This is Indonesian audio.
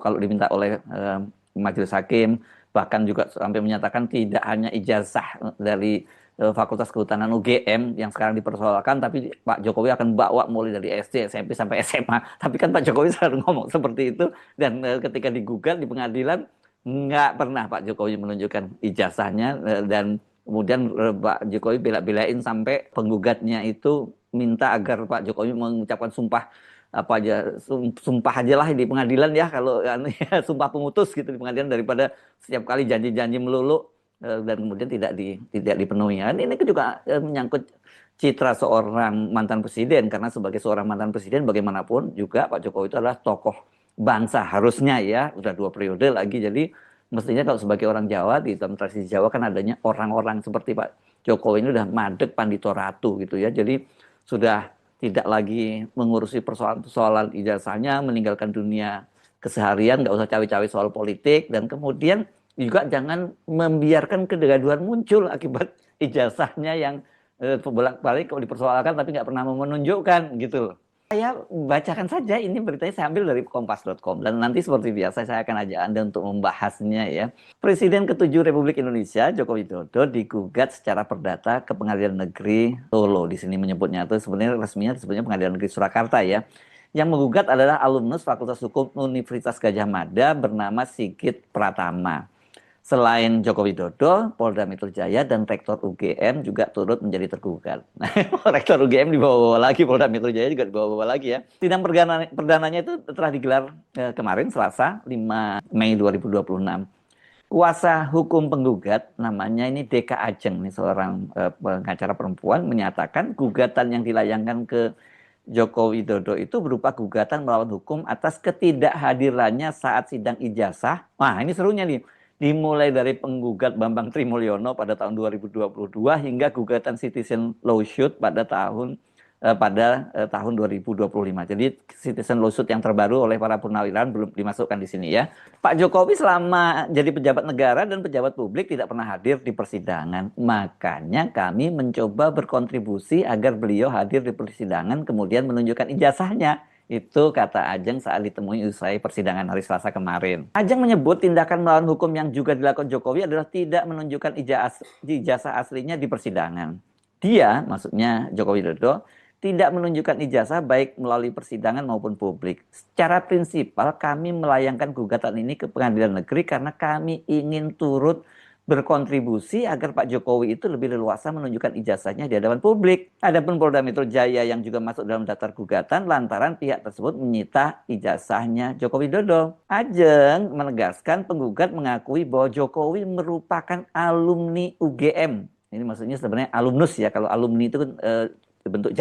kalau diminta oleh majelis hakim, bahkan juga sampai menyatakan tidak hanya ijazah dari Fakultas Kehutanan UGM yang sekarang dipersoalkan, tapi Pak Jokowi akan bawa mulai dari SD, SMP sampai SMA. Tapi kan Pak Jokowi selalu ngomong seperti itu, dan ketika digugat di pengadilan nggak pernah Pak Jokowi menunjukkan ijazahnya, dan kemudian Pak Jokowi bela-belain sampai penggugatnya itu minta agar Pak Jokowi mengucapkan sumpah apa aja, sumpah aja lah di pengadilan ya, kalau ya, sumpah pemutus gitu di pengadilan, daripada setiap kali janji-janji melulu dan kemudian tidak dipenuhi. Ini juga menyangkut citra seorang mantan presiden, karena sebagai seorang mantan presiden bagaimanapun juga Pak Jokowi itu adalah tokoh bangsa harusnya ya, udah 2 periode lagi, jadi mestinya kalau sebagai orang Jawa, di dalam tradisi Jawa kan adanya orang-orang seperti Pak Jokowi ini udah madeg pandito ratu gitu ya, jadi sudah tidak lagi mengurusi persoalan-persoalan ijazahnya, meninggalkan dunia keseharian, nggak usah cawe-cawe soal politik, dan kemudian juga jangan membiarkan kegaduhan muncul akibat ijazahnya yang bolak-balik kalau dipersoalkan tapi nggak pernah menunjukkan gitu. Saya bacakan saja, ini beritanya saya ambil dari kompas.com, dan nanti seperti biasa saya akan ajak Anda untuk membahasnya ya. Presiden ke-7 Republik Indonesia Joko Widodo digugat secara perdata ke Pengadilan Negeri Solo. Di sini menyebutnya itu sebenarnya resminya disebutnya Pengadilan Negeri Surakarta ya. Yang menggugat adalah alumnus Fakultas Hukum Universitas Gadjah Mada bernama Sigit Pratama. Selain Joko Widodo, Polda Metro Jaya dan Rektor UGM juga turut menjadi tergugat. Rektor UGM dibawa-bawa lagi, Polda Metro Jaya juga dibawa-bawa lagi ya. Sidang perdananya itu telah digelar kemarin Selasa 5 Mei 2026. Kuasa hukum penggugat, namanya ini Deka Ajeng, ini seorang pengacara perempuan, menyatakan gugatan yang dilayangkan ke Joko Widodo itu berupa gugatan melawan hukum atas ketidakhadirannya saat sidang ijazah. Wah, ini serunya nih. Dimulai dari penggugat Bambang Trimulyono pada tahun 2022 hingga gugatan citizen lawsuit pada tahun 2025. Jadi citizen lawsuit yang terbaru oleh para purnawirawan belum dimasukkan di sini ya. Pak Jokowi selama jadi pejabat negara dan pejabat publik tidak pernah hadir di persidangan. Makanya kami mencoba berkontribusi agar beliau hadir di persidangan, kemudian menunjukkan ijazahnya. Itu kata Ajeng saat ditemui usai persidangan hari Selasa kemarin. Ajeng menyebut tindakan melawan hukum yang juga dilakukan Jokowi adalah tidak menunjukkan ijazah aslinya di persidangan. Dia, maksudnya Joko Widodo, tidak menunjukkan ijazah baik melalui persidangan maupun publik. Secara prinsipal kami melayangkan gugatan ini ke Pengadilan Negeri karena kami ingin turut berkontribusi agar Pak Jokowi itu lebih leluasa menunjukkan ijazahnya di hadapan publik. Adapun Polda Metro Jaya yang juga masuk dalam daftar gugatan lantaran pihak tersebut menyita ijazahnya Joko Widodo. Ajeng menegaskan penggugat mengakui bahwa Jokowi merupakan alumni UGM. Ini maksudnya sebenarnya alumnus ya, kalau alumni itu kan bentuk